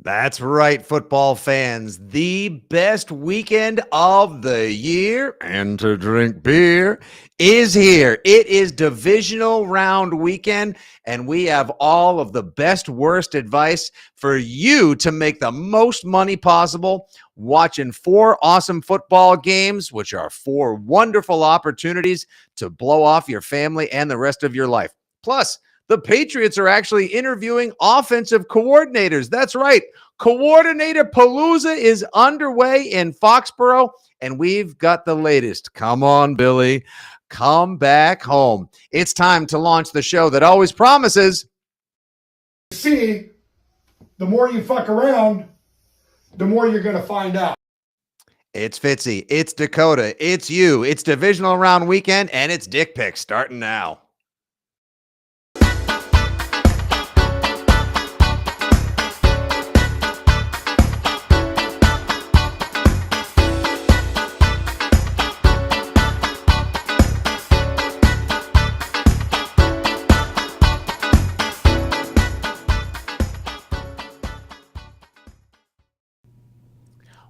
That's right, football fans. The best weekend of the year and to drink beer is here. It is Divisional Round weekend, and we have all of the best, worst advice for you to make the most money possible watching 4 awesome football games, which are 4 wonderful opportunities to blow off your family and the rest of your life. Plus, the Patriots are actually interviewing offensive coordinators. That's right. Coordinator Palooza is underway in Foxborough, and we've got the latest. Come on, Billy. Come back home. It's time to launch the show that always promises. See, the more you fuck around, the more you're going to find out. It's Fitzy. It's Dakota. It's you. It's Divisional Round weekend, and it's Dick Picks starting now.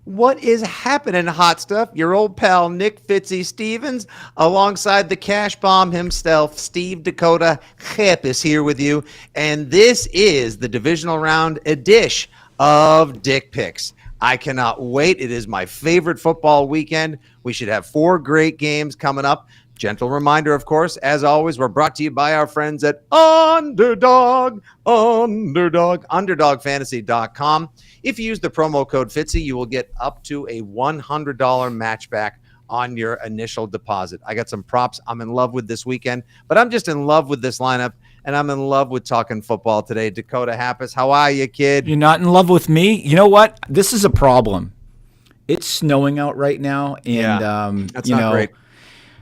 What is happening, hot stuff? Your old pal Nick Fitzy Stevens, alongside the cash bomb himself, Steve Dakota Hep, is here with you. And this is the Divisional Round edition of Dick Picks. I cannot wait. It is my favorite football weekend. We should have 4 great games coming up. Gentle reminder, of course, as always, we're brought to you by our friends at UnderdogFantasy.com. If you use the promo code Fitzy, you will get up to a $100 match back on your initial deposit. I got some props I'm in love with this weekend, but I'm just in love with this lineup, and I'm in love with talking football today. Dakota Happis, how are you, kid? You're not in love with me? You know what? This is a problem. It's snowing out right now, and that's not great.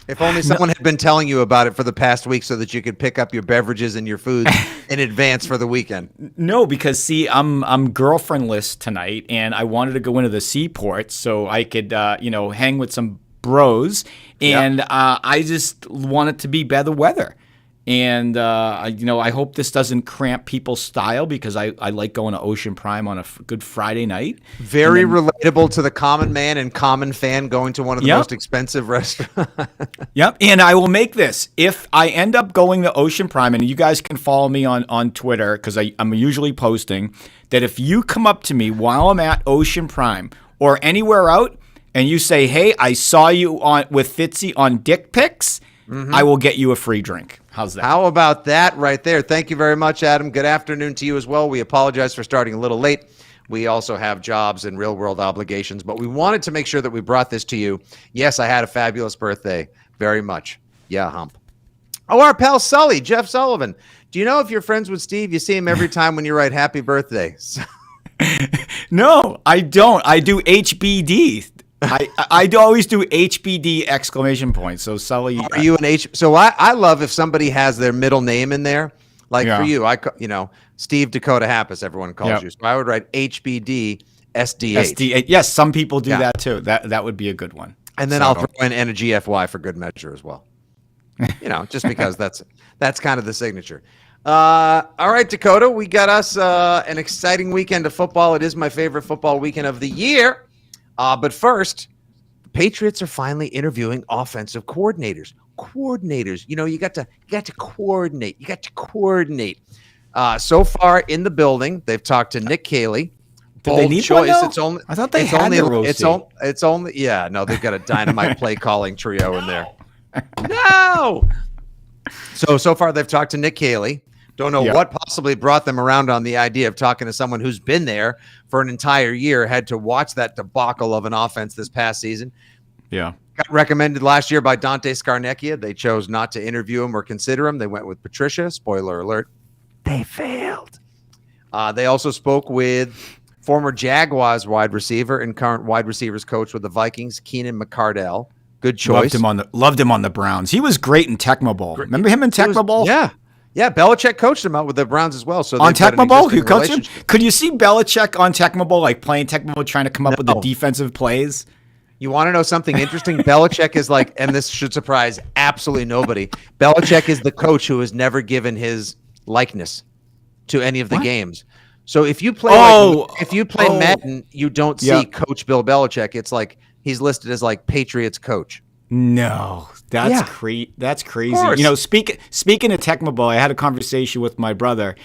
If only someone had been telling you about it for the past week so that you could pick up your beverages and your foods in advance for the weekend. No, because see, I'm girlfriendless tonight, and I wanted to go into the seaport so I could, hang with some bros, and I just want it to be better weather. And, I hope this doesn't cramp people's style because I like going to Ocean Prime on a good Friday night. Very relatable to the common man and common fan going to one of the most expensive restaurants. Yep. And I will make this. If I end up going to Ocean Prime, and you guys can follow me on Twitter because I'm usually posting, that if you come up to me while I'm at Ocean Prime or anywhere out and you say, hey, I saw you with Fitzy on Dick Picks, I will get you a free drink. How's that? How about that right there? Thank you very much, Adam. Good afternoon to you as well. We apologize for starting a little late. We also have jobs and real-world obligations, but we wanted to make sure that we brought this to you. Yes, I had a fabulous birthday. Very much. Yeah, hump. Oh, our pal Sully, Jeff Sullivan. Do you know if you're friends with Steve, you see him every time when you write happy birthday? No, I don't. I do HBD. I always do HBD exclamation points. So Sully, are you an H? So I love if somebody has their middle name in there. Like for you, Steve Dakota Happis, everyone calls you. So I would write HBD SDH. SDH. Yes, some people do that too. That would be a good one. And then I'll throw in and a GFY for good measure as well. Just because that's kind of the signature. All right, Dakota, we got us an exciting weekend of football. It is my favorite football weekend of the year. But first, the Patriots are finally interviewing offensive coordinators. You got to coordinate. You got to coordinate. So far in the building, they've talked to Nick Caley. Do they need choice. It's only. I thought they had their OC. It's only. Yeah, no, they've got a dynamite play calling trio in there. No. So far they've talked to Nick Caley. Don't know what possibly brought them around on the idea of talking to someone who's been there for an entire year, had to watch that debacle of an offense this past season. Yeah. Got recommended last year by Dante Scarnecchia. They chose not to interview him or consider him. They went with Patricia. Spoiler alert. They failed. They also spoke with former Jaguars wide receiver and current wide receivers coach with the Vikings, Keenan McCardell. Good choice. Loved him on the Browns. He was great in Tecmo Bowl. Remember him in Tecmo Bowl? Yeah. Yeah, Belichick coached him out with the Browns as well. So on Tecmo Bowl, you coached him? Could you see Belichick on Tecmo Bowl, like playing Tecmo Bowl, trying to come up with the defensive plays? You want to know something interesting? Belichick is like, and this should surprise absolutely nobody, Belichick is the coach who has never given his likeness to any of the games. So if you play Madden, you don't see Coach Bill Belichick. It's like he's listed as like Patriots coach. No, that's that's crazy. You know, speaking of Tecmo Bowl, I had a conversation with my brother,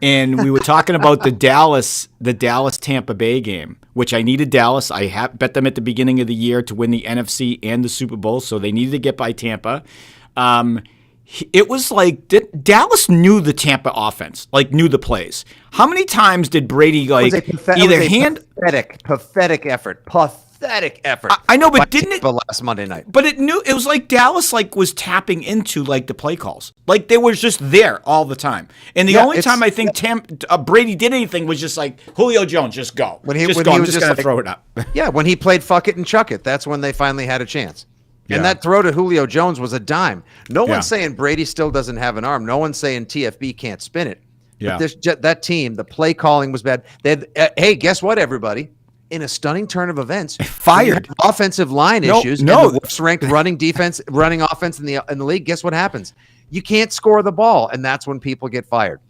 and we were talking about the Dallas Tampa Bay game, which I needed Dallas. I bet them at the beginning of the year to win the NFC and the Super Bowl, so they needed to get by Tampa. It was like Dallas knew the Tampa offense, like knew the plays. How many times did Brady pathetic effort? Pathetic effort. I know, but didn't Tampa last Monday night? But it was like Dallas was tapping into like the play calls, like they were just there all the time. And the only time I think Brady did anything was just like Julio Jones, just go. I'm just gonna throw it up. Yeah, when he played fuck it and chuck it, that's when they finally had a chance. And that throw to Julio Jones was a dime. No one's saying Brady still doesn't have an arm. No one's saying TFB can't spin it. Yeah. But that team, the play calling was bad. They had, hey, guess what, everybody? In a stunning turn of events, fired offensive line issues. No, the worst ranked running offense in the league. Guess what happens? You can't score the ball, and that's when people get fired.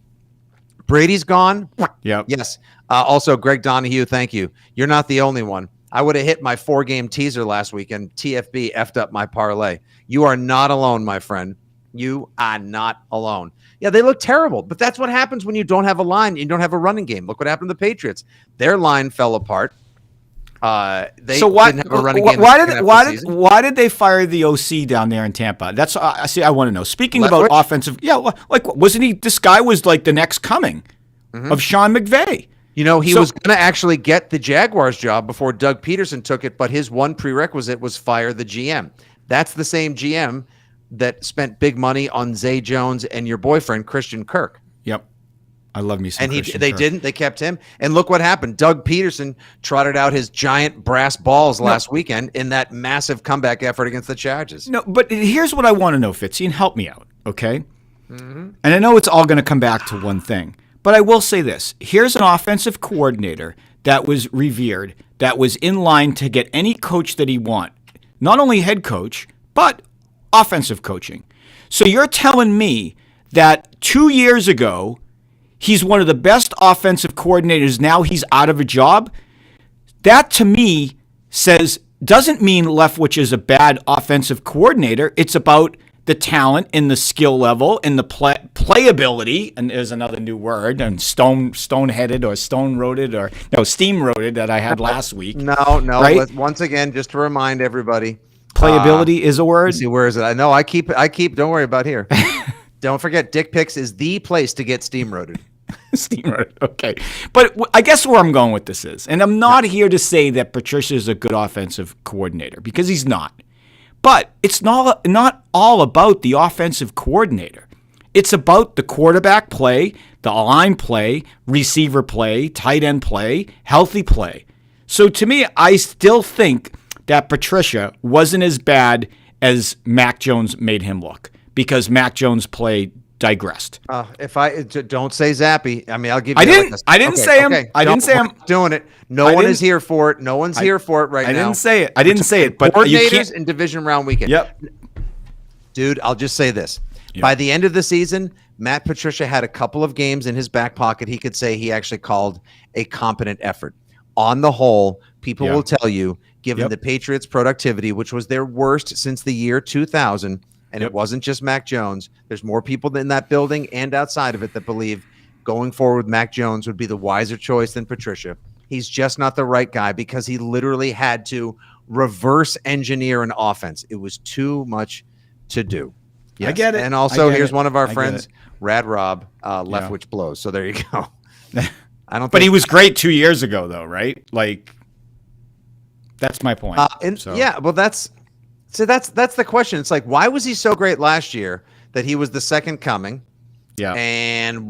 Brady's gone. Yep. Yes. Also, Greg Donahue, thank you. You're not the only one. I would have hit my 4-game teaser last week, and TFB effed up my parlay. You are not alone, my friend. You are not alone. Yeah, they look terrible, but that's what happens when you don't have a line. You don't have a running game. Look what happened to the Patriots. Their line fell apart. Didn't have a running game. Why did they fire the OC down there in Tampa? That's I want to know. Speaking about offensive, wasn't he? This guy was like the next coming of Sean McVay. You know, he was going to actually get the Jaguars job before Doug Peterson took it, but his one prerequisite was fire the GM. That's the same GM that spent big money on Zay Jones and your boyfriend, Christian Kirk. Yep. I love me some Christian Kirk. Didn't. They kept him. And look what happened. Doug Peterson trotted out his giant brass balls last weekend in that massive comeback effort against the Chargers. No, but here's what I want to know, Fitzy, and help me out, okay? Mm-hmm. And I know it's all going to come back to one thing. But I will say this. Here's an offensive coordinator that was revered, that was in line to get any coach that he want. Not only head coach, but offensive coaching. So you're telling me that 2 years ago, he's one of the best offensive coordinators. Now he's out of a job? That, to me, doesn't mean Leftwich is a bad offensive coordinator. It's about the talent and the skill level and the playability, and there's another new word, and stone-headed or stone-roaded or steam-roaded that I had last week. No. Right? Once again, just to remind everybody, playability is a word. Let's see, where is it? I know. I keep. Don't worry about here. Don't forget, Dick Pics is the place to get steam-roaded. Steam-roaded. Okay, but I guess where I'm going with this is, and I'm not here to say that Patricia is a good offensive coordinator because he's not. But it's not all about the offensive coordinator. It's about the quarterback play, the line play, receiver play, tight end play, healthy play. So to me, I still think that Patricia wasn't as bad as Mac Jones made him look because Mac Jones' play digressed. If I don't say Zappy, I mean I'll give you. I didn't say him. I didn't say him doing it. No one is here for it. No one's here for it right now. I didn't say it. I didn't say it. But coordinators in Division Round weekend. Yep. Dude, I'll just say this. Yep. By the end of the season, Matt Patricia had a couple of games in his back pocket. He could say he actually called a competent effort. On the whole, people will tell you, given the Patriots' productivity, which was their worst since the year 2000. And it wasn't just Mac Jones. There's more people in that building and outside of it that believe going forward with Mac Jones would be the wiser choice than Patricia. He's just not the right guy because he literally had to reverse engineer an offense. It was too much to do. Yes. I get it. And also, here's one of our friends, Rad Rob, Leftwich blows. So there you go. But he was great 2 years ago, though, right? Like, that's my point. Yeah, well, that's the question. It's like, why was he so great last year that he was the second coming? Yeah. And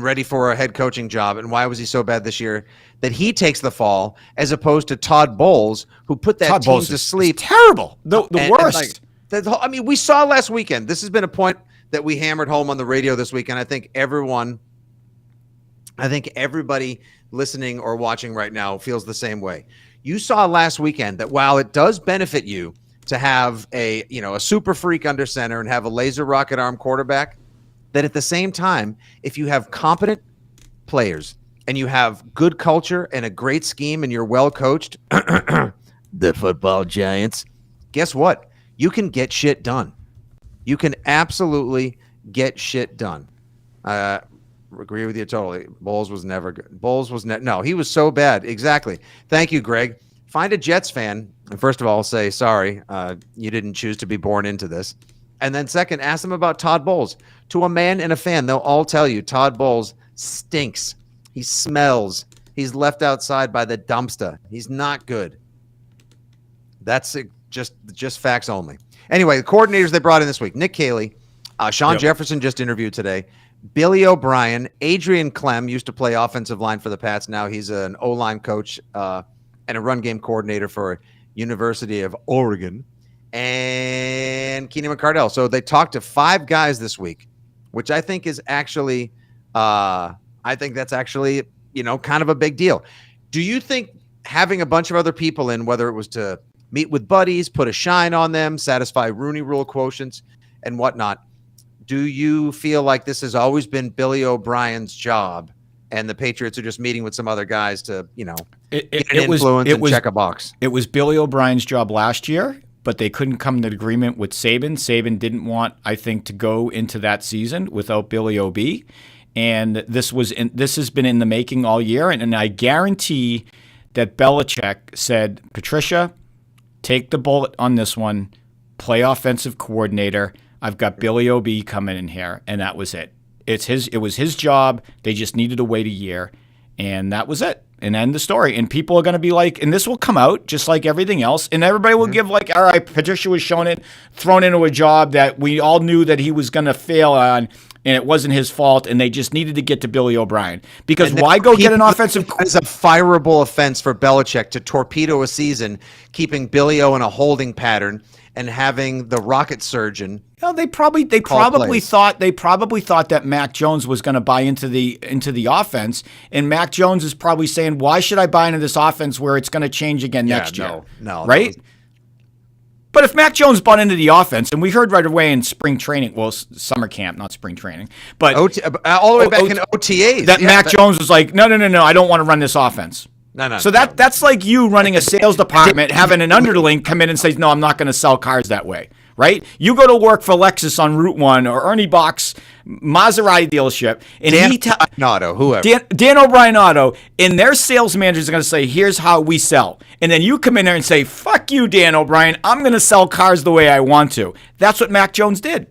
ready for a head coaching job? And why was he so bad this year that he takes the fall as opposed to Todd Bowles, who put that team to sleep? Terrible. The worst. We saw last weekend. This has been a point that we hammered home on the radio this weekend. I think everybody listening or watching right now feels the same way. You saw last weekend that while it does benefit you to have a super freak under center and have a laser rocket arm quarterback, that at the same time, if you have competent players and you have good culture and a great scheme and you're well coached, the football giants, guess what? You can get shit done. You can absolutely get shit done. Agree with you totally. Bowles was never good. No, he was so bad. Exactly. Thank you, Greg. Find a Jets fan, and first of all, say sorry. You didn't choose to be born into this. And then second, ask them about Todd Bowles. To a man and a fan, they'll all tell you Todd Bowles stinks. He smells. He's left outside by the dumpster. He's not good. That's just facts only. Anyway, the coordinators they brought in this week: Nick Caley, Sean Jefferson just interviewed today, Billy O'Brien, Adrian Clem used to play offensive line for the Pats. Now he's an O-line coach and a run game coordinator for University of Oregon, and Keenan McCardell. So they talked to 5 guys this week, which I think is actually, kind of a big deal. Do you think having a bunch of other people in, whether it was to meet with buddies, put a shine on them, satisfy Rooney Rule quotients and whatnot, do you feel like this has always been Billy O'Brien's job and the Patriots are just meeting with some other guys to, check a box? It was Billy O'Brien's job last year, but they couldn't come to an agreement with Saban. Saban didn't want, I think, to go into that season without Billy O.B. And this has been in the making all year. And I guarantee that Belichick said, Patricia, take the bullet on this one, play offensive coordinator. I've got Billy O.B. coming in here, and that was it. It was his job. They just needed to wait a year, and that was it. And end the story. And people are going to be like, and this will come out just like everything else, and everybody will give like, all right, Patricia was thrown into a job that we all knew that he was going to fail on, and it wasn't his fault, and they just needed to get to Billy O'Brien. Because why go get an offensive... It's a fireable offense for Belichick to torpedo a season, keeping Billy O in a holding pattern and having the rocket surgeon... They probably thought that Mac Jones was going to buy into the offense, and Mac Jones is probably saying, "Why should I buy into this offense where it's going to change again next year?" No, right? But if Mac Jones bought into the offense, and we heard right away in spring training, well, summer camp, not spring training, but all the way back in OTAs, that Mac Jones was like, "No, I don't want to run this offense." No. So that's like you running a sales department, having an underling come in and say, "No, I'm not going to sell cars that way." Right? You go to work for Lexus on Route 1 or Ernie Bach's Maserati dealership, and Dan O'Brien Auto, and their sales managers are going to say, "Here's how we sell." And then you come in there and say, "Fuck you, Dan O'Brien. I'm going to sell cars the way I want to." That's what Mac Jones did.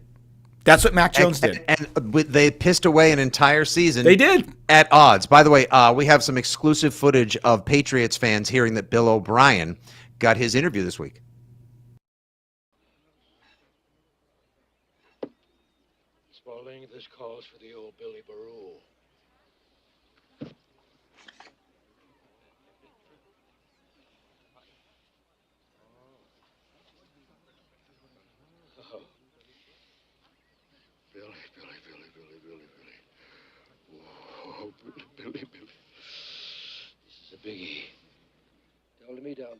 And they pissed away an entire season. They did. At odds. By the way, we have some exclusive footage of Patriots fans hearing that Bill O'Brien got his interview this week. This calls for the old Billy Baroo. Oh. Billy. Whoa, Billy. This is a biggie. Don't me down,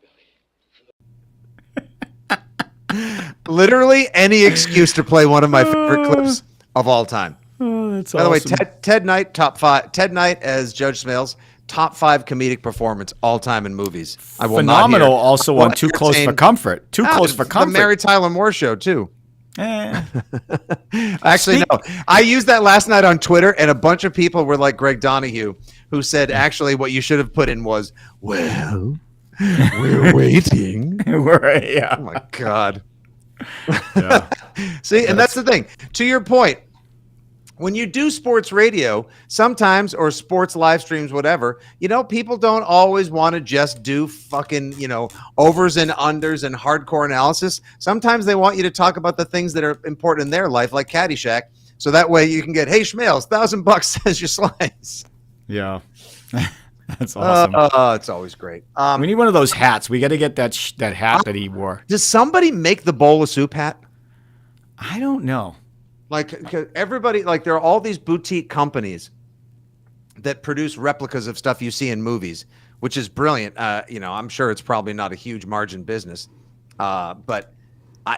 Billy. Literally any excuse to play one of my favorite clips of all time. Oh, that's By awesome. the way, Ted Knight, top 5. Ted Knight as Judge Smales, top 5 comedic performance all time in movies. I will Phenomenal. Not hear. Also on Too Close for Comfort. Close for Comfort. The Mary Tyler Moore Show too. Actually, no. I used that last night on Twitter, and a bunch of people were like Greg Donahue, who said actually what you should have put in was, "Well, we're waiting." Yeah. Oh my God. Yeah. See, and that's the thing. To your point, when you do sports radio, sometimes, or sports live streams, whatever, people don't always want to just do fucking, overs and unders and hardcore analysis. Sometimes they want you to talk about the things that are important in their life, like Caddyshack. So that way you can get, "Hey, Schmales, $1,000 as your slice." Yeah. That's awesome. It's always great. We need one of those hats. We got to get that hat that he wore. Does somebody make the bowl of soup hat? I don't know. Like, everybody, like, there are all these boutique companies that produce replicas of stuff you see in movies, which is brilliant. I'm sure it's probably not a huge margin business. But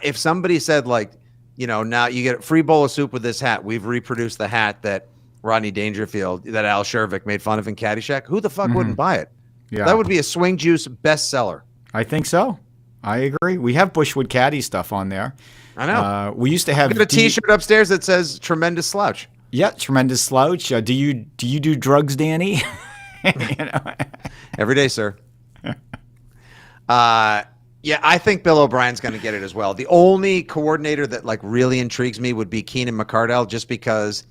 if somebody said, like, now you get a free bowl of soup with this hat, we've reproduced the hat that Rodney Dangerfield that Al Shervick made fun of in Caddyshack, who the fuck wouldn't buy it? Yeah. That would be a Swing Juice bestseller. I think so. I agree. We have Bushwood Caddy stuff on there. I know. We used to have I got a T-shirt upstairs that says "Tremendous Slouch." Yeah, tremendous slouch. Do you do drugs, Danny? Every day, sir. Yeah, I think Bill O'Brien's going to get it as well. The only coordinator that like really intrigues me would be Keenan McCardell, just because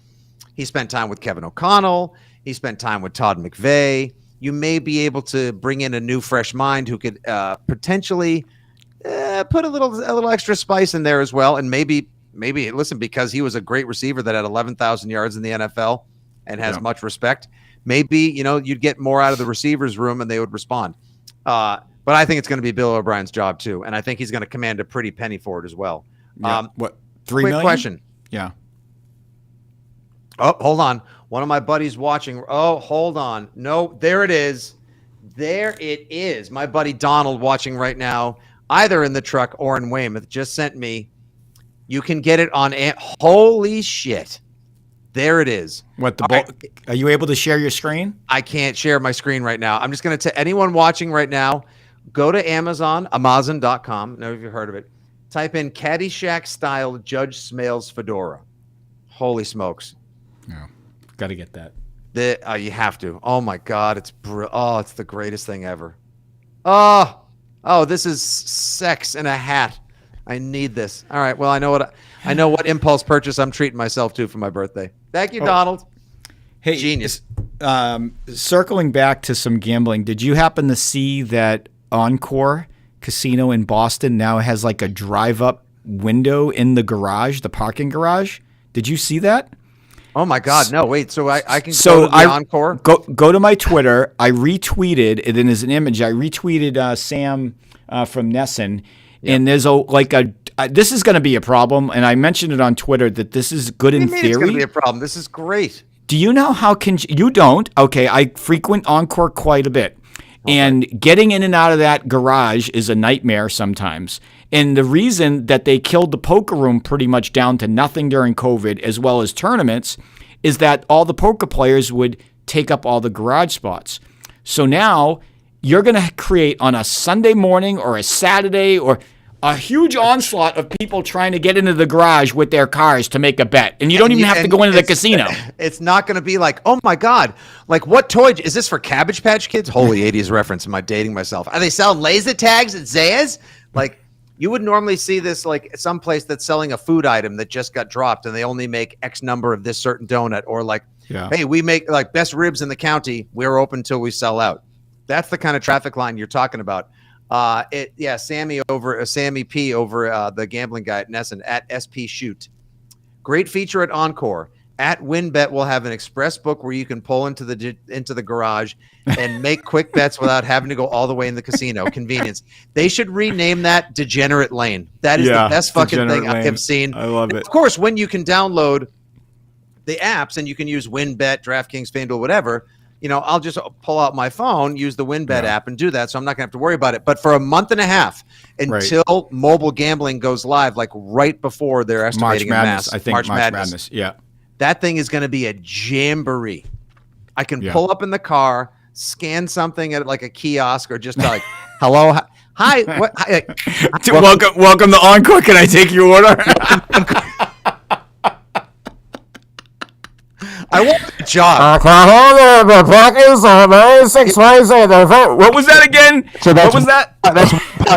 he spent time with Kevin O'Connell. He spent time with Todd McVay. You may be able to bring in a new, fresh mind who could potentially put a little extra spice in there as well. And maybe listen, because he was a great receiver that had 11,000 yards in the NFL and has much respect. Maybe you'd get more out of the receivers room and they would respond. But I think it's going to be Bill O'Brien's job too, and I think he's going to command a pretty penny for it as well. Yeah. What? $3 quick million? Question. Yeah. Oh, hold on. One of my buddies watching. Oh, hold on. No, there it is. There it is. My buddy Donald watching right now, either in the truck or in Weymouth, just sent me. You can get it on. Holy shit. There it is. What the? Right. Are you able to share your screen? I can't share my screen right now. I'm just going to anyone watching right now, go to Amazon.com. Know if you've heard of it. Type in Caddyshack style Judge Smales fedora. Holy smokes. No. Got to get that. You have to. Oh my God. It's the greatest thing ever. Oh, this is sex in a hat. I need this. All right. Well, I know what impulse purchase I'm treating myself to for my birthday. Thank you, Donald. Hey, genius. Circling back to some gambling, did you happen to see that Encore Casino in Boston now has like a drive-up window in the garage, the parking garage? Did you see that? Oh my God, no! Wait, so I can go to the Encore? Go to my Twitter. I retweeted it, and there's an image. I retweeted Sam from Nesson, and there's this is going to be a problem, and I mentioned it on Twitter that this is good in theory. It's going to be a problem. This is great. Do you know how you don't? Okay, I frequent Encore quite a bit. Okay. And getting in and out of that garage is a nightmare sometimes. And the reason that they killed the poker room pretty much down to nothing during COVID, as well as tournaments, is that all the poker players would take up all the garage spots. So now you're going to create on a Sunday morning or a Saturday or a huge onslaught of people trying to get into the garage with their cars to make a bet. And you don't even have to go into the casino. It's not going to be like, oh my God, like what toy is this for Cabbage Patch Kids? Holy 80s reference. Am I dating myself? Are they selling laser tags at Zayas? Like you would normally see this like someplace that's selling a food item that just got dropped and they only make X number of this certain donut, or like, hey, we make like best ribs in the county. We're open till we sell out. That's the kind of traffic line you're talking about. Sammy P over the gambling guy at Nesson at SP Shoot. Great feature at Encore. At WinBet, we'll have an express book where you can pull into the garage and make quick bets without having to go all the way in the casino. Convenience. They should rename that Degenerate Lane. That is the best fucking thing I have seen. I love it. Of course, when you can download the apps and you can use WinBet, DraftKings, FanDuel, whatever. I'll just pull out my phone, use the WinBet app, and do that. So I'm not going to have to worry about it. But for a month and a half until mobile gambling goes live, like right before they're estimating March Madness, I think March Madness. Yeah. That thing is going to be a jamboree. I can pull up in the car, scan something at like a kiosk, or just like, hello, hi. What, hi, welcome to Encore. Can I take your order? I want a job. What was that again? So what was that?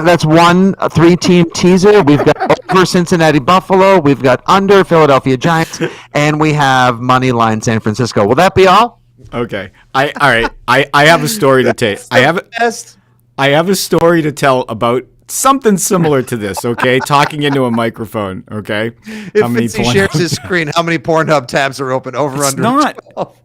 That's one 3-team teaser. We've got over Cincinnati Buffalo. We've got under Philadelphia Giants, and we have money line San Francisco. Will that be all? Okay. All right. I have a story to tell. I have a story to tell about something similar to this, okay? Talking into a microphone, okay? If Fitzy shares his screen, how many Pornhub tabs are open?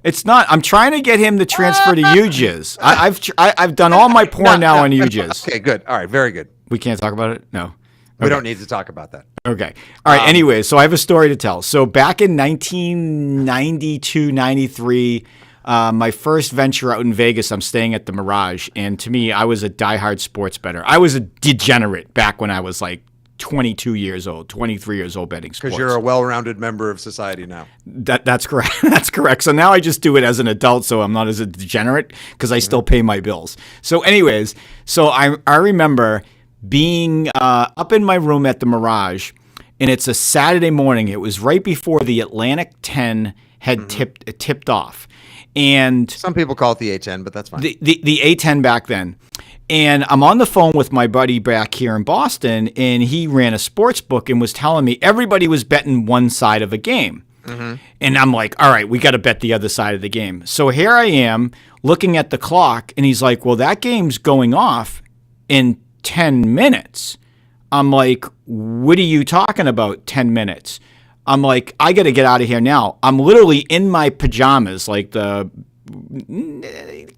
It's not. I'm trying to get him to transfer to UJIS. I've done all my porn now on UJIS. Okay, good. All right, very good. We can't talk about it? No. Okay. We don't need to talk about that. Okay. All right, anyway, so I have a story to tell. So back in 1992, 93, my first venture out in Vegas, I'm staying at the Mirage, and to me, I was a diehard sports bettor. I was a degenerate back when I was like 22 years old, 23 years old betting sports. Because you're a well-rounded member of society now. That's correct. That's correct. So now I just do it as an adult, so I'm not as a degenerate because I still pay my bills. So anyways, so I remember being up in my room at the Mirage, and it's a Saturday morning. It was right before the Atlantic 10 had tipped off. And some people call it the A10, but that's fine. The A10 back then. And I'm on the phone with my buddy back here in Boston, and he ran a sports book and was telling me everybody was betting one side of a game. And I'm like, all right, we got to bet the other side of the game. So here I am looking at the clock, and he's like, well, that game's going off in 10 minutes. I'm like, what are you talking about, 10 minutes? I'm like, I got to get out of here now. I'm literally in my pajamas, like the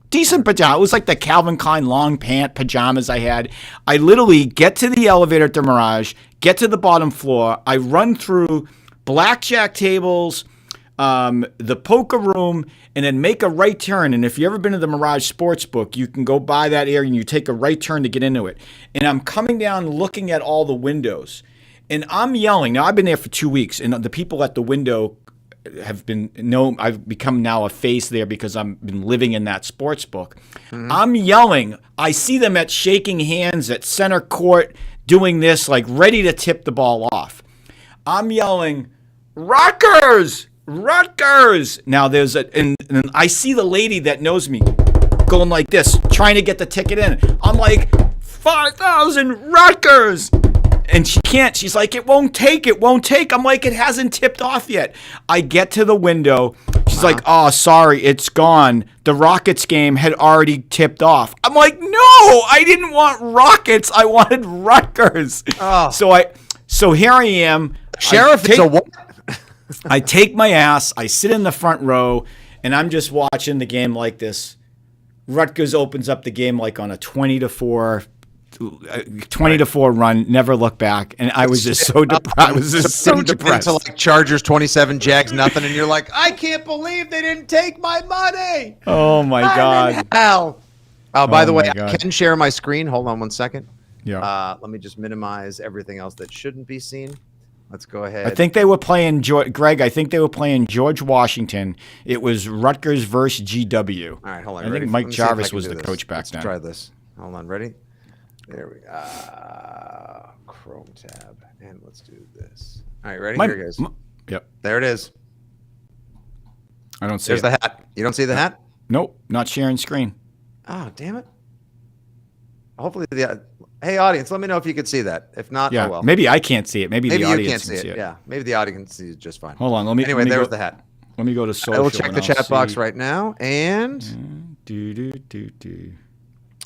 decent pajamas. It was like the Calvin Klein long pant pajamas I had. I literally get to the elevator at the Mirage, get to the bottom floor. I run through blackjack tables, the poker room, and then make a right turn. And if you've ever been to the Mirage Sportsbook, you can go by that area and you take a right turn to get into it. And I'm coming down looking at all the windows. And I'm yelling. Now, I've been there for 2 weeks, and the people at the window have I've become now a face there because I've been living in that sports book. I'm yelling. I see them shaking hands at center court doing this, like ready to tip the ball off. I'm yelling, Rutgers! Rutgers! Now, and I see the lady that knows me going like this, trying to get the ticket in. I'm like, 5,000 Rutgers! And she can't. She's like, it won't take. I'm like, it hasn't tipped off yet. I get to the window. She's like, oh, sorry, it's gone. The Rockets game had already tipped off. I'm like, no, I didn't want Rockets. I wanted Rutgers. Oh. So here I am. Sheriff, it's a what? I take my ass. I sit in the front row, and I'm just watching the game like this. Rutgers opens up the game like on a 20-4 run, never look back, and I was just so depressed. I was just so depressed. Into like Chargers 27, Jags nothing, and you're like, I can't believe they didn't take my money. Oh my God! Hell. Oh, by the way, God. I can share my screen. Hold on 1 second. Yeah. Let me just minimize everything else that shouldn't be seen. Let's go ahead. I think they were playing Greg. I think they were playing George Washington. It was Rutgers versus GW. All right, hold on. I ready? think Mike Let me see if I Jarvis can was do the this. coach back Let's then. try this. Hold on. Ready? There we go. Chrome tab. And let's do this. All right, ready? Here it goes. Yep. There it is. I don't see There's it. the hat. You don't see the hat? Nope, not sharing screen. Oh, damn it. Hopefully hey, audience, let me know if you could see that. If not, Yeah, oh well. maybe I can't see it. Maybe the you audience can't can see it. Yeah, maybe the audience can see it just fine. Hold on. Let me. Anyway, let me there's go, the hat. Let me go to social. I will check the and I'll chat box see. right now. And Do.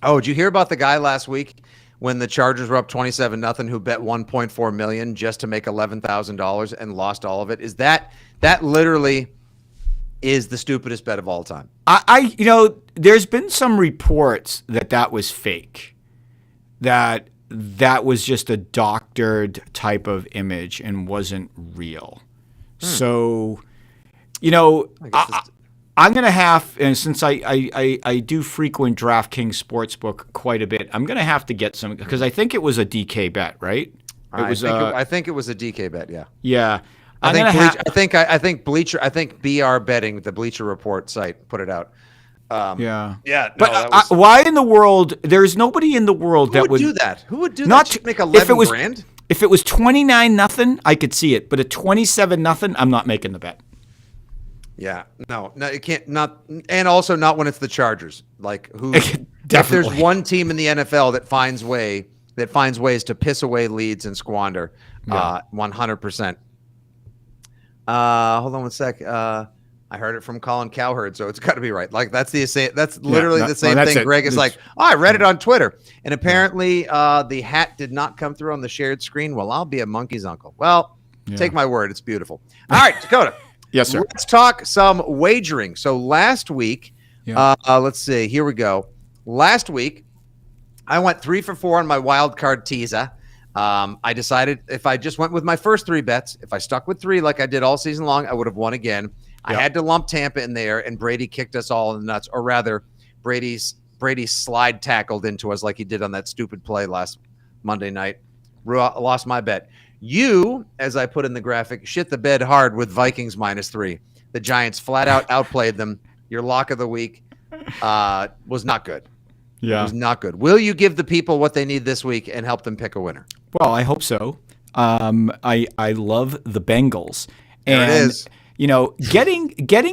oh, did you hear about the guy last week when the Chargers were up 27-0 who bet 1.4 million just to make $11,000 and lost all of it? Is that literally is the stupidest bet of all time? There's been some reports that was fake, that was just a doctored type of image and wasn't real. So, I'm going to have, and since I do frequent DraftKings Sportsbook quite a bit, I'm going to have to get some, because I think it was a DK bet, right? I think it was a DK bet, yeah. Yeah. I think BR Betting, the Bleacher Report site, put it out. Yeah. Yeah. But why in the world? There's nobody in the world that would do that. Who would do not that? Make 11 grand? If it was 29-0, I could see it. But at 27-0, I'm not making the bet. Yeah. No, it can't. Not, and also not when it's the Chargers. Like who? Definitely. If there's one team in the NFL that finds ways to piss away leads and squander, 100%. Hold on 1 sec. I heard it from Colin Cowherd, so it's got to be right. Like that's literally the same thing. Greg is like, oh, I read it on Twitter, and apparently the hat did not come through on the shared screen. Well, I'll be a monkey's uncle. Well, take my word, it's beautiful. All right, Dakota. Yes, sir. Let's talk some wagering. So last week, let's see. Here we go. Last week, I went 3 for 4 on my wild card teaser. I decided if I just went with my first 3 bets, if I stuck with 3 like I did all season long, I would have won again. I had to lump Tampa in there, and Brady kicked us all in the nuts, or rather, Brady slide tackled into us like he did on that stupid play last Monday night. Lost my bet. You, as I put in the graphic, shit the bed hard with Vikings -3. The Giants flat out outplayed them. Your lock of the week was not good. Yeah. It was not good. Will you give the people what they need this week and help them pick a winner? Well, I hope so. I love the Bengals. There and, it is. You know, getting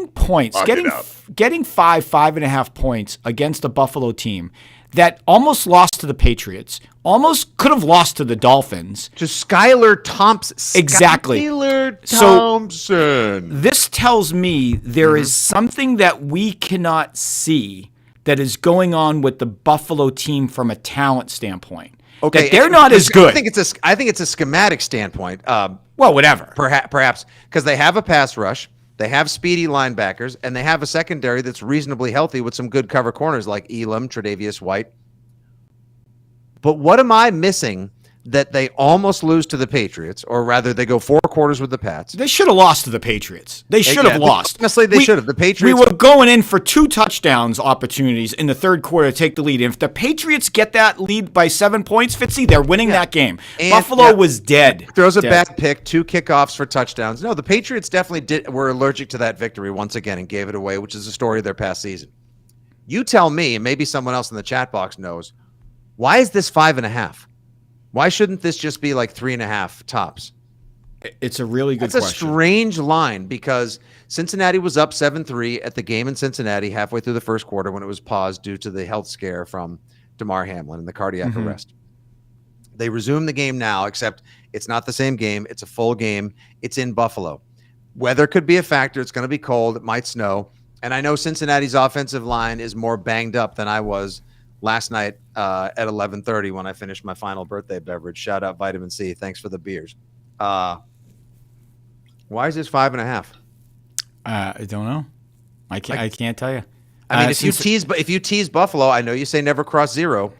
points, getting 5.5 points against a Buffalo team that almost lost to the Patriots, almost could have lost to the Dolphins. To Skylar Thompson. Exactly. Skylar Thompson. This tells me there is something that we cannot see that is going on with the Buffalo team from a talent standpoint. Okay, that they're not as good. I think it's a schematic standpoint. Well, whatever. Perhaps because they have a pass rush, they have speedy linebackers, and they have a secondary that's reasonably healthy with some good cover corners like Elam, Tre'Davious White. But what am I missing that they almost lose to the Patriots, or rather they go 4 quarters with the Pats? They should have lost to the Patriots. They should have lost. Honestly, they should have. The Patriots. We were going in for 2 touchdowns opportunities in the third quarter to take the lead. And if the Patriots get that lead by 7 points, Fitzy, they're winning that game. And, Buffalo was dead. Throws a bad pick, 2 kickoffs for touchdowns. No, the Patriots definitely were allergic to that victory once again and gave it away, which is the story of their past season. You tell me, and maybe someone else in the chat box knows, why is this 5.5? Why shouldn't this just be like 3.5 tops? It's a really good question. question. It's a strange line because Cincinnati was up 7-3 at the game in Cincinnati halfway through the first quarter when it was paused due to the health scare from Damar Hamlin and the cardiac arrest. They resume the game now, except it's not the same game. It's a full game. It's in Buffalo. Weather could be a factor. It's going to be cold. It might snow. And I know Cincinnati's offensive line is more banged up than I was last night at 11:30 when I finished my final birthday beverage. Shout out Vitamin C. Thanks for the beers. Why is this 5.5? I don't know. I can't tell you. I mean, if you tease Buffalo, I know you say never cross 0,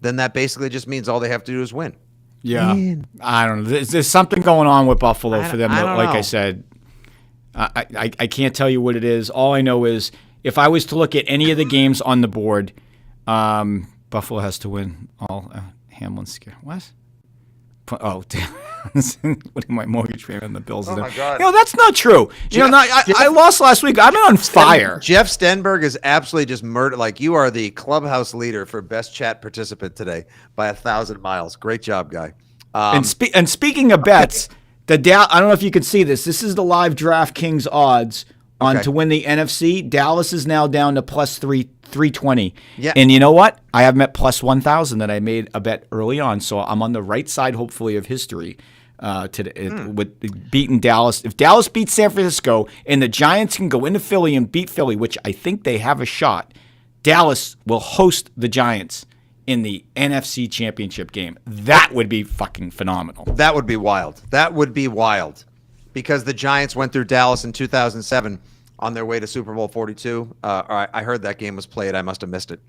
then that basically just means all they have to do is win. Yeah, I don't know. There's something going on with Buffalo for them. Like I said, I can't tell you what it is. All I know is if I was to look at any of the games on the board. Buffalo has to win all. Hamlin's scared. What? Oh, damn. Putting my mortgage payment on the Bills. Oh, my God. You know, that's not true. I lost last week. I've been on fire. Jeff Stenberg is absolutely just murdered. Like, you are the clubhouse leader for best chat participant today by 1,000 miles. Great job, guy. And speaking of bets, I don't know if you can see this. This is the live DraftKings odds to win the NFC. Dallas is now down to plus 320. Yeah. And you know what? I have met plus 1,000 that I made a bet early on. So I'm on the right side, hopefully, of history today with beating Dallas. If Dallas beats San Francisco and the Giants can go into Philly and beat Philly, which I think they have a shot, Dallas will host the Giants in the NFC Championship game. That would be fucking phenomenal. That would be wild. That would be wild because the Giants went through Dallas in 2007 on their way to Super Bowl 42. I heard that game was played. I must have missed it.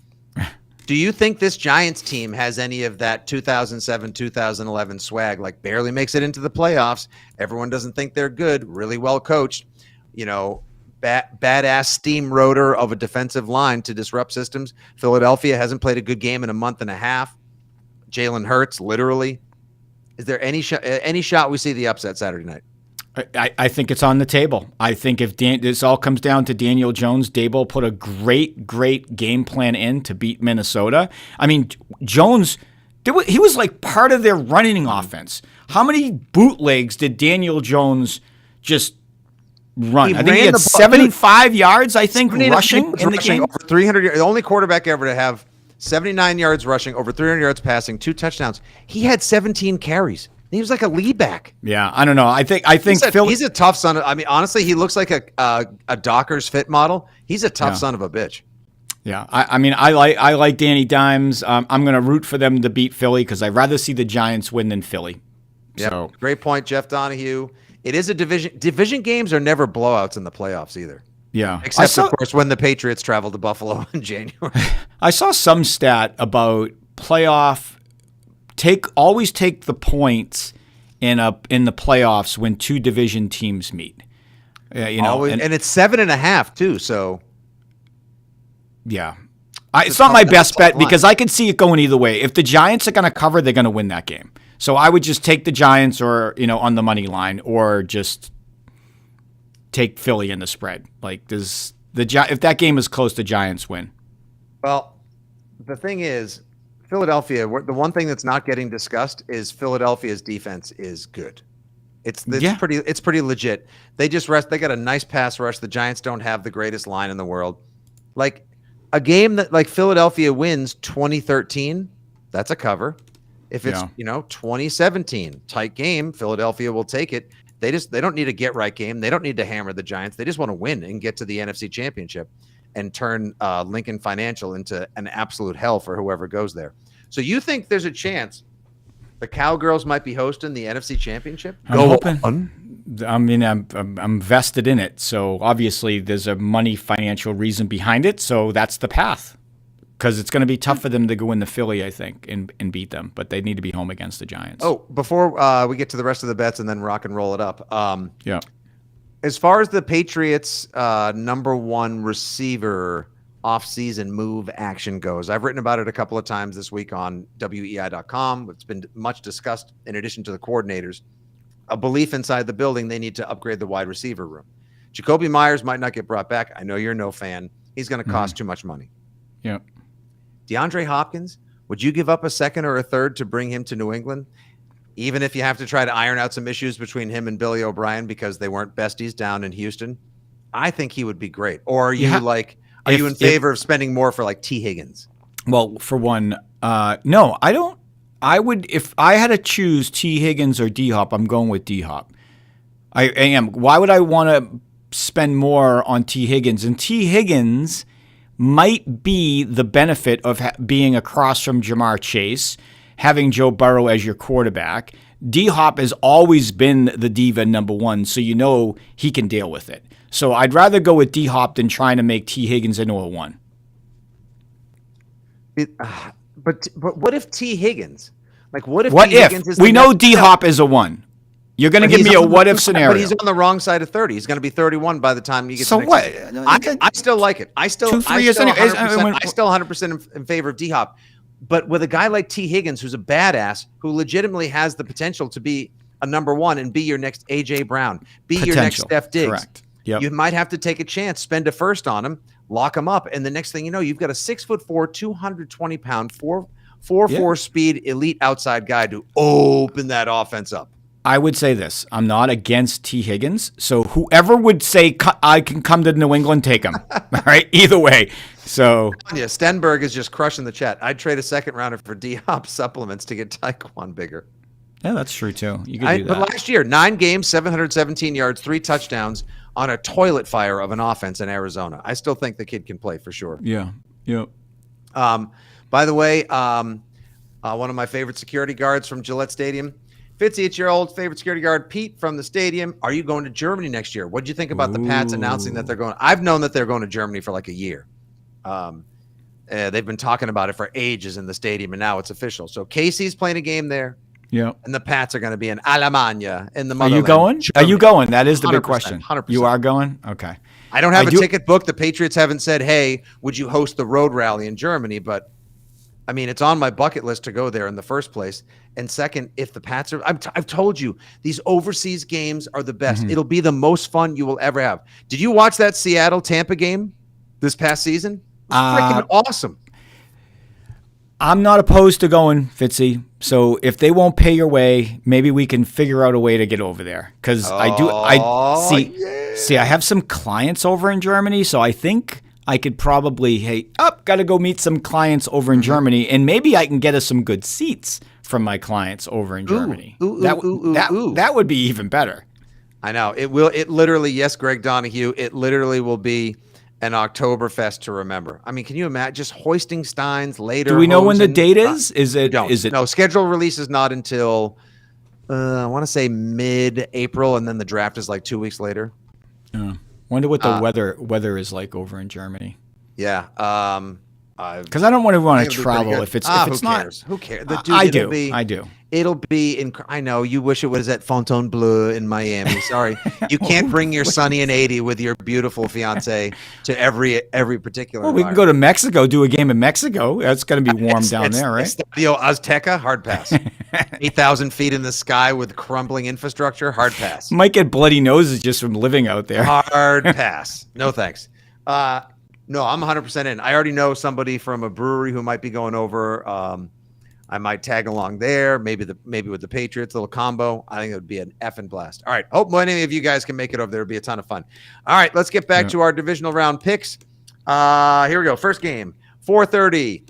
Do you think this Giants team has any of that 2007-2011 swag, like barely makes it into the playoffs? Everyone doesn't think they're good, really well coached, badass steamroller of a defensive line to disrupt systems. Philadelphia hasn't played a good game in a month and a half. Jalen Hurts, literally. Is there any shot we see the upset Saturday night? I think it's on the table. I think if this all comes down to Daniel Jones, Dable put a great game plan in to beat Minnesota. I mean, Jones, he was like part of their running offense. How many bootlegs did Daniel Jones just run? I think he had 75 yards, rushing in the game. Over 300 yards. The only quarterback ever to have 79 yards rushing, over 300 yards passing, 2 touchdowns. He had 17 carries. He was like a lead back. Yeah, I don't know. I think he's a tough son. I mean, honestly, he looks like a Dockers fit model. He's a tough son of a bitch. Yeah, I like Danny Dimes. I'm going to root for them to beat Philly because I'd rather see the Giants win than Philly. Yeah, so. Great point, Jeff Donahue. It is a division games are never blowouts in the playoffs either. Yeah, except of course when the Patriots travel to Buffalo in January. I saw some stat about playoff. Always take the points in the playoffs when 2 division teams meet. And it's 7.5 too. So yeah, it's not my best bet because I could see it going either way. If the Giants are going to cover, they're going to win that game. So I would just take the Giants or, on the money line, or just take Philly in the spread. Like, if that game is close, the Giants win. Well, the thing is, Philadelphia, the one thing that's not getting discussed is Philadelphia's defense is good. It's pretty legit. They just they got a nice pass rush. The Giants don't have the greatest line in the world. Like, a game that like Philadelphia wins 2013, that's a cover. If it's 2017, tight game, Philadelphia will take it. They don't need a get right game. They don't need to hammer the Giants. They just want to win and get to the NFC Championship and turn Lincoln Financial into an absolute hell for whoever goes there. So you think there's a chance the Cowgirls might be hosting the NFC Championship? I'm hoping. I mean, I'm vested in it. So obviously there's a money financial reason behind it. So that's the path, because it's going to be tough for them to go into Philly, I think, and beat them. But they need to be home against the Giants. Oh, before we get to the rest of the bets and then rock and roll it up. Yeah. As far as the Patriots' number one receiver off-season move action goes, I've written about it a couple of times this week on WEI.com. It's been much discussed in addition to the coordinators. A belief inside the building they need to upgrade the wide receiver room. Jacoby Myers might not get brought back. I know you're no fan. He's going to cost too much money. Yeah. DeAndre Hopkins, would you give up a second or a third to bring him to New England? Even if you have to try to iron out some issues between him and Billy O'Brien because they weren't besties down in Houston, I think he would be great. Or are you you in favor of spending more for like T. Higgins? Well, for one, no, I don't. I would, if I had to choose T. Higgins or D Hop, I'm going with D Hop. I am. Why would I want to spend more on T. Higgins? And T. Higgins might be the benefit of being across from Jamar Chase, having Joe Burrow as your quarterback. D-Hop has always been the diva number one, so he can deal with it. So I'd rather go with D-Hop than trying to make T. Higgins into a one. But what if T. Higgins? Like, what if T. Higgins is D-Hop is a one. You're going to give me a what-if scenario. But he's on the wrong side of 30. He's going to be 31 by the time you get to what? I still like it. I still 100% in favor of D-Hop. But with a guy like T. Higgins, who's a badass, who legitimately has the potential to be a number one and be your next A.J. Brown, your next Steph Diggs. Correct. Yep. You might have to take a chance, spend a first on him, lock him up, and the next thing you know, you've got a 6'4", 220-pound, 4.4 speed elite outside guy to open that offense up. I would say this. I'm not against T. Higgins. So whoever would say I can come to New England, take him. All right? Either way. So yeah, Stenberg is just crushing the chat. I'd trade a second rounder for D-Hop supplements to get Tyquan bigger. Yeah, that's true too. You could do that. But last year, 9 games, 717 yards, 3 touchdowns on a toilet fire of an offense in Arizona. I still think the kid can play for sure. Yeah. Yep. By the way, one of my favorite security guards from Gillette Stadium, Fitzy, it's your old favorite security guard, Pete from the stadium. Are you going to Germany next year? What do you think about the Pats announcing that they're going? I've known that they're going to Germany for like a year. They've been talking about it for ages in the stadium, and now it's official. So Casey's playing a game there. Yeah. And the Pats are going to be in Alemania in the Are motherland. you going? Germany. Are you going? That is the big question. 100%. You are going? Okay. I don't have a ticket booked. The Patriots haven't said, hey, would you host the road rally in Germany? But I mean, it's on my bucket list to go there in the first place. And second, if the Pats are, I've told you, these overseas games are the best. Mm-hmm. It'll be the most fun you will ever have. Did you watch that Seattle-Tampa game this past season? It was freaking awesome. I'm not opposed to going, Fitzy. So if they won't pay your way, maybe we can figure out a way to get over there. Because I have some clients over in Germany, so I think I could probably, got to go meet some clients over in Germany, and maybe I can get us some good seats from my clients over in Germany. That would be even better. I know. It will. It literally, yes, Greg Donahue, it literally will be an Oktoberfest to remember. I mean, can you imagine just hoisting steins later? Do we know when the date is? Is it? No, schedule release is not until, I want to say mid-April, and then the draft is like 2 weeks later. Wonder what the weather is like over in Germany. Yeah. Because I don't want to want to It'll be pretty travel good. if it's who not. cares? Who cares? I do. It'll be. I know you wish it was at Fontainebleau in Miami. Sorry, you can't bring your sunny and 80 with your beautiful fiance to every particular. Well, we can go to Mexico, do a game in Mexico. That's going to be warm down there, right? Estadio Azteca, hard pass. 8,000 feet in the sky with crumbling infrastructure, hard pass. Might get bloody noses just from living out there. Hard pass. No thanks. No, I'm 100% in. I already know somebody from a brewery who might be going over. I might tag along there, maybe with the Patriots, little combo. I think it would be an effing blast. All right. Hope any of you guys can make it over there. It'd be a ton of fun. All right, let's get back to our divisional round picks. Here we go. First game, 4:30.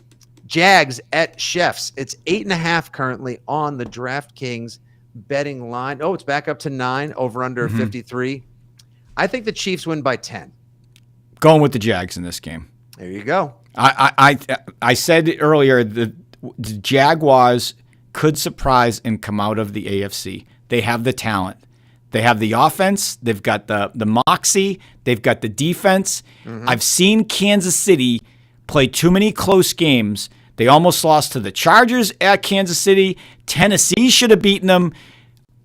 Jags at Chefs. It's 8.5 currently on the DraftKings betting line. Oh, it's back up to 9, over under 53. I think the Chiefs win by 10. Going with the Jags in this game. There you go. I said earlier the Jaguars could surprise and come out of the AFC. They have the talent. They have the offense. They've got the moxie. They've got the defense. I've seen Kansas City play too many close games. They almost lost to the Chargers at Kansas City. Tennessee should have beaten them.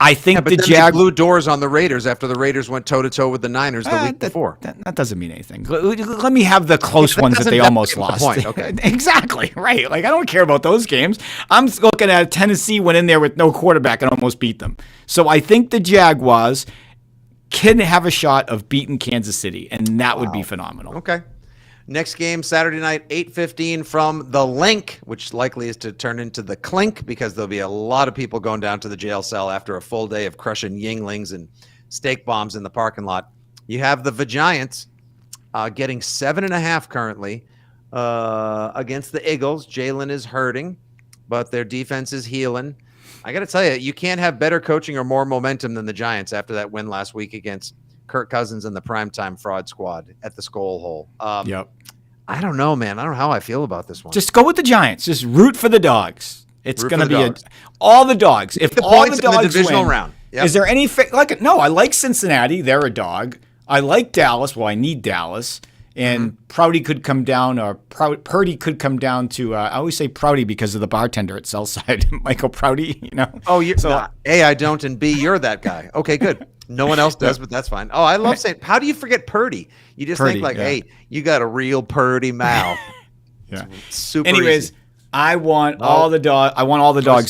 I think the Jags blew doors on the Raiders after the Raiders went toe-to-toe with the Niners the week before. That doesn't mean anything. Let me have the close ones that they almost lost. Point. Okay. Exactly, right. Like, I don't care about those games. I'm looking at Tennessee went in there with no quarterback and almost beat them. So I think the Jaguars can have a shot of beating Kansas City, and that would be phenomenal. Okay. Next game, Saturday night, 8:15 from the Link, which likely is to turn into the Clink because there'll be a lot of people going down to the jail cell after a full day of crushing Yinglings and steak bombs in the parking lot. You have the Giants getting 7.5 currently against the Eagles. Jalen is hurting, but their defense is healing. I got to tell you, you can't have better coaching or more momentum than the Giants after that win last week against Kirk Cousins and the primetime fraud squad at the Skull Hole. Yep. I don't know, man. I don't know how I feel about this one. Just go with the Giants. Just root for the dogs. It's going to be all the dogs. If the all points the dogs in the divisional win, round. Yep. Is there any no? I like Cincinnati. They're a dog. I like Dallas. Well, I need Dallas. And Prouty could come down, or Purdy could come down to. I always say Prouty because of the bartender at Southside, Michael Prouty. You know. Oh, A, I don't, and B, you're that guy. Okay, good. No one else does, but that's fine. Oh, I love saying. How do you forget Purdy? You just think like, hey, you got a real Purdy mouth. Yeah. Super. Anyways, easy. I want all the dogs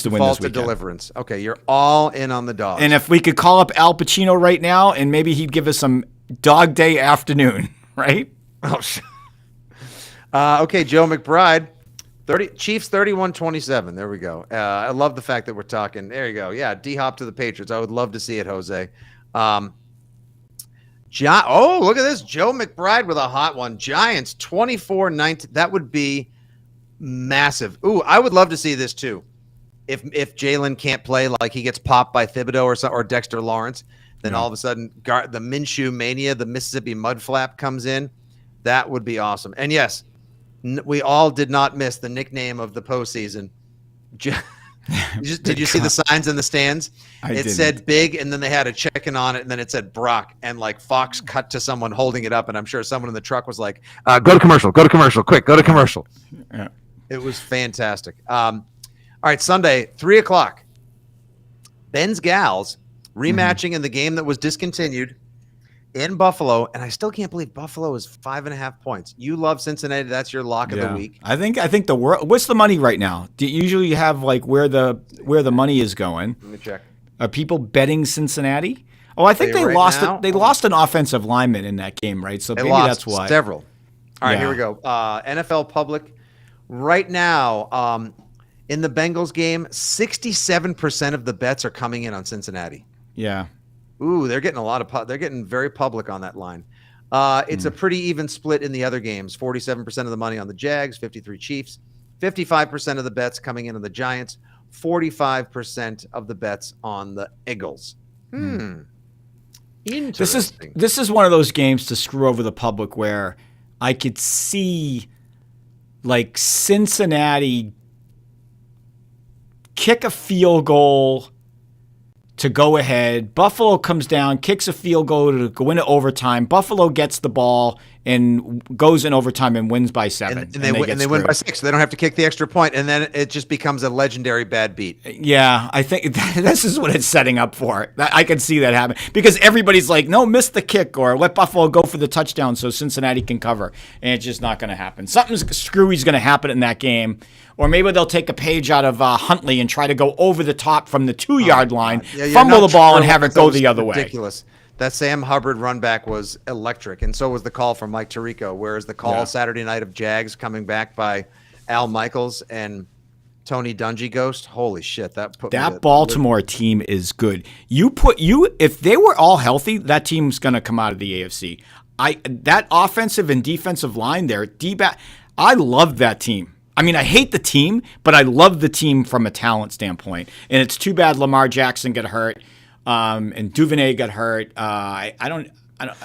to win this weekend. Deliverance. Okay, you're all in on the dogs. And if we could call up Al Pacino right now, and maybe he'd give us some Dog Day afternoon, right? Oh, okay, Joe McBride, Chiefs 31-27. There we go. I love the fact that we're talking. There you go. Yeah, D-Hop to the Patriots. I would love to see it, Jose. Look at this. Joe McBride with a hot one. Giants 24-19. That would be massive. Ooh, I would love to see this too. If Jalen can't play, like he gets popped by Thibodeau or Dexter Lawrence, then all of a sudden the Minshew mania, the Mississippi mud flap comes in. That would be awesome. And yes, we all did not miss the nickname of the postseason. Did you see the signs in the stands? It said Big, and then they had a chicken on it, and then it said Brock. And like Fox cut to someone holding it up, and I'm sure someone in the truck was like, go to commercial, quick, go to commercial. Yeah. It was fantastic. All right, Sunday, 3:00. Ben's Gals rematching in the game that was discontinued in Buffalo, and I still can't believe Buffalo is 5.5 points. You love Cincinnati. That's your lock of the week. I think the world. What's the money right now? Do you usually have like where the money is going? Let me check. Are people betting Cincinnati? Oh, I think they lost it. They lost an offensive lineman in that game, right? So maybe that's why. Several. All right, here we go. NFL Public right now in the Bengals game, 67% of the bets are coming in on Cincinnati. Yeah. Ooh, they're getting they're getting very public on that line. It's a pretty even split in the other games. 47% of the money on the Jags, 53 Chiefs, 55% of the bets coming in on the Giants, 45% of the bets on the Eagles. Interesting. This is one of those games to screw over the public where I could see like Cincinnati kick a field goal to go ahead. Buffalo comes down, kicks a field goal to go into overtime. Buffalo gets the ball and goes in overtime and wins by 7. And they win by 6. They don't have to kick the extra point, and then it just becomes a legendary bad beat. Yeah, I think this is what it's setting up for. I can see that happen because everybody's like, no, miss the kick or let Buffalo go for the touchdown so Cincinnati can cover, and it's just not going to happen. Something screwy is going to happen in that game, or maybe they'll take a page out of Huntley and try to go over the top from the 2-yard line, fumble the ball, and have it go the other way. Ridiculous. That Sam Hubbard run back was electric, and so was the call from Mike Tirico, whereas the call Saturday night of Jags coming back by Al Michaels and Tony Dungy Ghost, holy shit, that Baltimore team is good. If they were all healthy, that team's going to come out of the AFC. That offensive and defensive line there, I love that team. I mean, I hate the team, but I love the team from a talent standpoint. And it's too bad Lamar Jackson got hurt. And Duvernay got hurt. I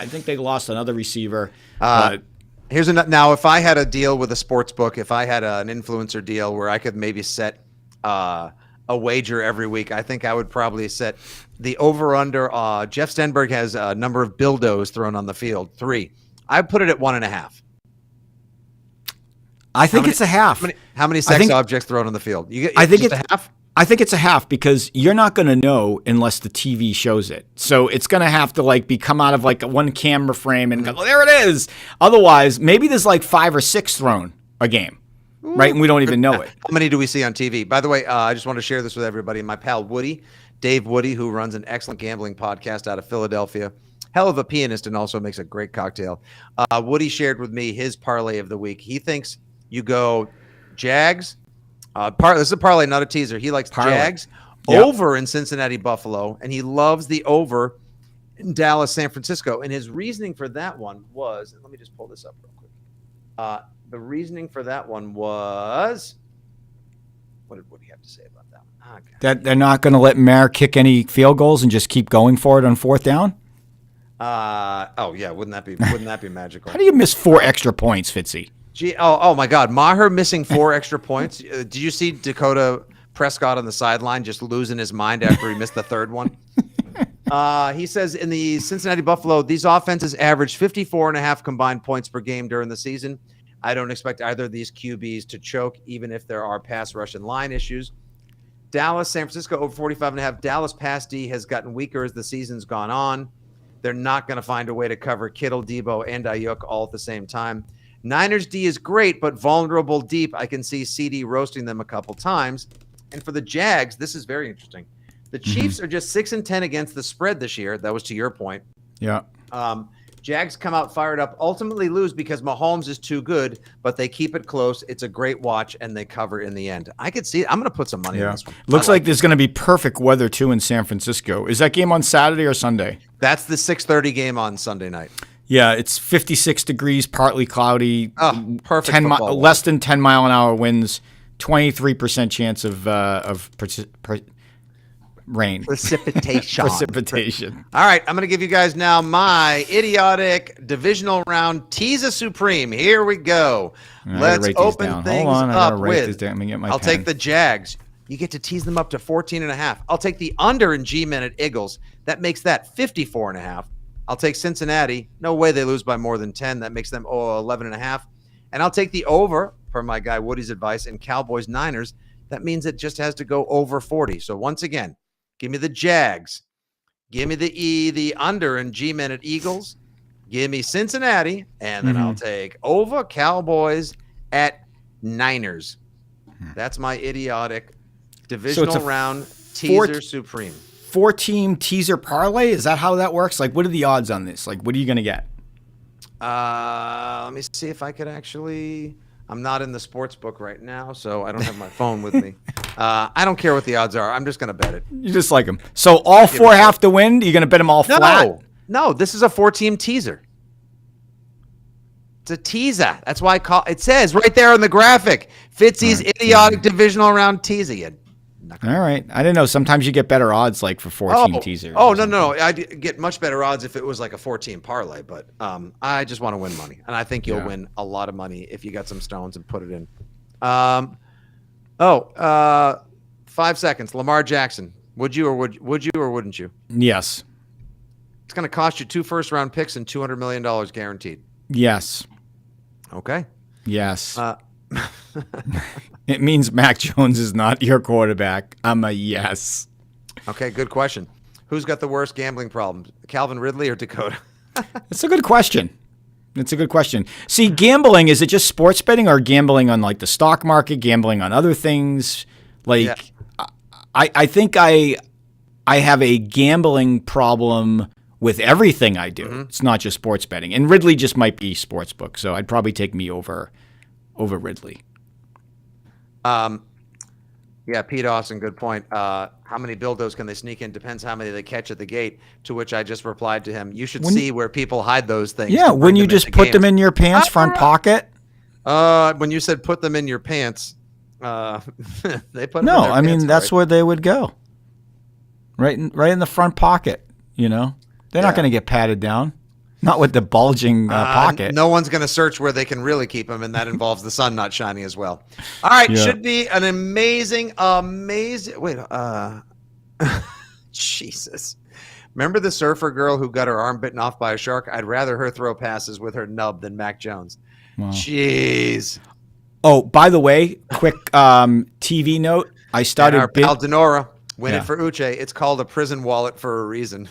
think they lost another receiver. Now, if I had a deal with a sports book, if I had an influencer deal where I could maybe set a wager every week, I think I would probably set the over/under. Jeff Stenberg has a number of dildos thrown on the field, 3. I'd put it at 1.5. I think it's a half. How many sex objects thrown on the field? I think it's a half. I think it's a half because you're not going to know unless the TV shows it. So it's going to have to be come out of one camera frame and go, there it is. Otherwise, maybe there's 5 or 6 thrown a game, right? And we don't even know it. How many do we see on TV? By the way, I just want to share this with everybody. My pal Dave Woody, who runs an excellent gambling podcast out of Philadelphia, hell of a pianist and also makes a great cocktail. Woody shared with me his parlay of the week. He thinks you go Jags. This is a parlay, not a teaser. He likes Jags over in Cincinnati, Buffalo, and he loves the over in Dallas, San Francisco. And his reasoning for that one was, let me just pull this up real quick. The reasoning for that one was, what did Woody have to say about that one? Okay. That they're not going to let Mayer kick any field goals and just keep going for it on 4th down? Wouldn't that be magical? How do you miss 4 extra points, Fitzy? Oh my God. Maher missing 4 extra points. Did you see Dakota Prescott on the sideline just losing his mind after he missed the 3rd one? He says in the Cincinnati Buffalo, these offenses average 54.5 combined points per game during the season. I don't expect either of these QBs to choke, even if there are pass rush and line issues. Dallas, San Francisco over 45.5. Dallas pass D has gotten weaker as the season's gone on. They're not going to find a way to cover Kittle, Debo, and Ayuk all at the same time. Niners D is great, but vulnerable deep. I can see CD roasting them a couple times. And for the Jags, this is very interesting. The Chiefs are just 6-10 against the spread this year. That was to your point. Yeah. Jags come out fired up, ultimately lose because Mahomes is too good, but they keep it close. It's a great watch, and they cover in the end. I could see it. I'm going to put some money on this one. Looks like there's going to be perfect weather, too, in San Francisco. Is that game on Saturday or Sunday? That's the 6:30 game on Sunday night. Yeah, it's 56 degrees, partly cloudy. Oh, perfect. Less than 10 mile an hour winds, 23% chance of rain. Precipitation. All right, I'm going to give you guys now my idiotic divisional round teaser supreme. Here we go. Let's open things up with. I'll take the Jags. You get to tease them up to 14.5. I'll take the under in G-Men at Eagles. That makes that 54.5. I'll take Cincinnati. No way they lose by more than 10. That makes them 11.5. And I'll take the over, per my guy Woody's advice, in Cowboys Niners. That means it just has to go over 40. So once again, give me the Jags. Give me the under in G-Men at Eagles. Give me Cincinnati. And then I'll take over Cowboys at Niners. That's my idiotic divisional round teaser supreme. 4-team teaser parlay? Is that how that works? What are the odds on this? What are you going to get? Let me see if I could actually. I'm not in the sports book right now, so I don't have my phone with me. I don't care what the odds are. I'm just going to bet it. You just like them. So all 4 have to win? You're going to bet them all flat? No, this is a 4-team teaser. It's a teaser. That's why it says right there on the graphic, Fitzy's idiotic divisional round teaser. All right. I didn't know. Sometimes you get better odds like for 4-team teasers. Oh, no. I'd get much better odds if it was like a 4-team parlay, but I just want to win money. And I think you'll win a lot of money if you got some stones and put it in. 5 seconds. Lamar Jackson. Would you or wouldn't you? Yes. It's going to cost you 2 first-round picks and $200 million guaranteed. Yes. Okay. Yes. It means Mac Jones is not your quarterback. I'm a yes. Okay, good question. Who's got the worst gambling problems, Calvin Ridley or Dakota? It's a good question. It's a good question. See, gambling, is it just sports betting or gambling on like the stock market, gambling on other things? Like, yeah. I think I have a gambling problem with everything I do. Mm-hmm. It's not just sports betting. And Ridley just might be sports book, so I'd probably take me over Ridley. Yeah, Pete Austin, good point. How many dildos can they sneak in? Depends how many they catch at the gate, to which I just replied to him, you should see where people hide those things. Yeah, when you just put them in your pants front pocket. When you said put them in your pants, they put them in their I mean, pants, that's where they would go. Right in the front pocket, you know? They're not going to get patted down. Not with the bulging pocket. No one's going to search where they can really keep them, and that involves the sun not shining as well. All right, should be an amazing. Wait, Jesus. Remember the surfer girl who got her arm bitten off by a shark? I'd rather her throw passes with her nub than Mac Jones. Wow. Jeez. Oh, by the way, quick TV note. I started. And our pal Denora win it for Uche. It's called a prison wallet for a reason.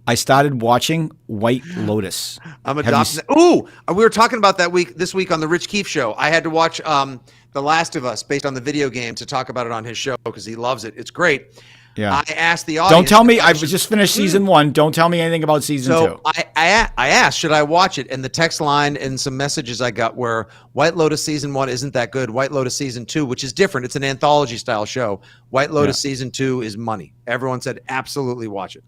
I started watching White Lotus. I'm adopting. We were talking about that this week on the Rich Keefe show. I had to watch The Last of Us based on the video game to talk about it on his show because he loves it. It's great. Yeah. I asked the audience. Don't tell me. I've just finished season 1. Don't tell me anything about season 2. So I asked, should I watch it? And the text line and some messages I got were, White Lotus season 1 isn't that good. White Lotus season 2, which is different. It's an anthology style show. White Lotus season 2 is money. Everyone said absolutely watch it.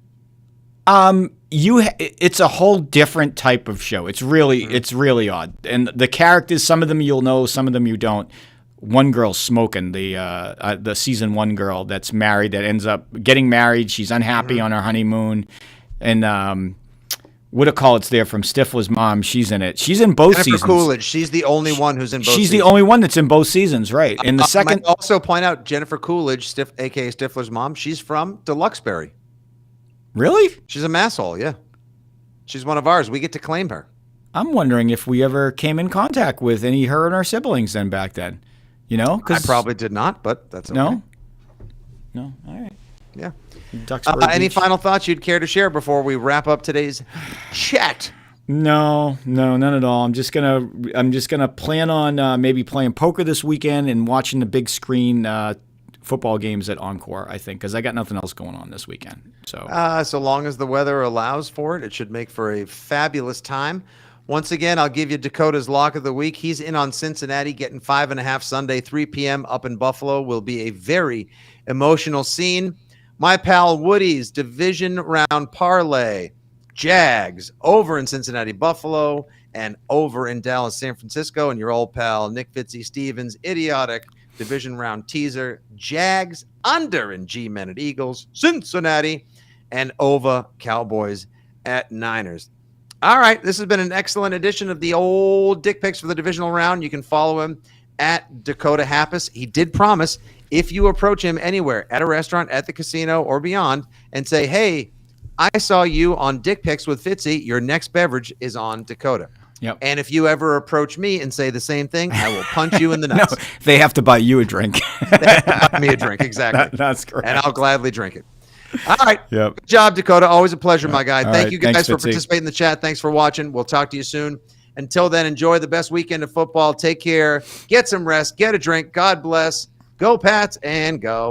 It's a whole different type of show. It's really odd. And the characters, some of them you'll know, some of them you don't. One girl's smoking, the season 1 girl that's married, that ends up getting married. She's unhappy on her honeymoon. And what do call it's there from Stifler's mom? She's in it. She's in both seasons. Jennifer Coolidge. She's the only one who's in both seasons. She's the only one that's in both seasons, right? In the second. I also point out Jennifer Coolidge, a.k.a. Stifler's mom, she's from Deluxeberry. Really? She's a masshole, yeah. She's one of ours. We get to claim her. I'm wondering if we ever came in contact with her and her siblings then back then. You know? I probably did not, but that's okay. No? All right. Yeah. Any final thoughts you'd care to share before we wrap up today's chat? No, none at all. I'm just gonna plan on maybe playing poker this weekend and watching the big screen football games at Encore, I think, because I got nothing else going on this weekend. So long as the weather allows for it, it should make for a fabulous time. Once again, I'll give you Dakota's lock of the week. He's in on Cincinnati, getting 5.5 Sunday, 3 p.m. up in Buffalo. Will be a very emotional scene. My pal Woody's Division Round parlay. Jags over in Cincinnati, Buffalo, and over in Dallas, San Francisco. And your old pal Nick Fitzy Stevens, idiotic Division Round teaser. Jags under in G-Men at Eagles, Cincinnati, and over Cowboys at Niners. All right, this has been an excellent edition of the old Dick Picks for the Divisional Round. You can follow him at Dakota Happus. He did promise if you approach him anywhere, at a restaurant, at the casino, or beyond, and say, hey, I saw you on Dick Picks with Fitzy, your next beverage is on Dakota. Yep. And if you ever approach me and say the same thing, I will punch you in the nuts. No, they have to buy you a drink. They have to buy me a drink, exactly. That's correct. And I'll gladly drink it. All right. Yep. Good job, Dakota. Always a pleasure, my guy. Thank you guys Thanks, for Fitzy. participating in the chat. Thanks for watching. We'll talk to you soon. Until then, enjoy the best weekend of football. Take care. Get some rest. Get a drink. God bless. Go Pats and go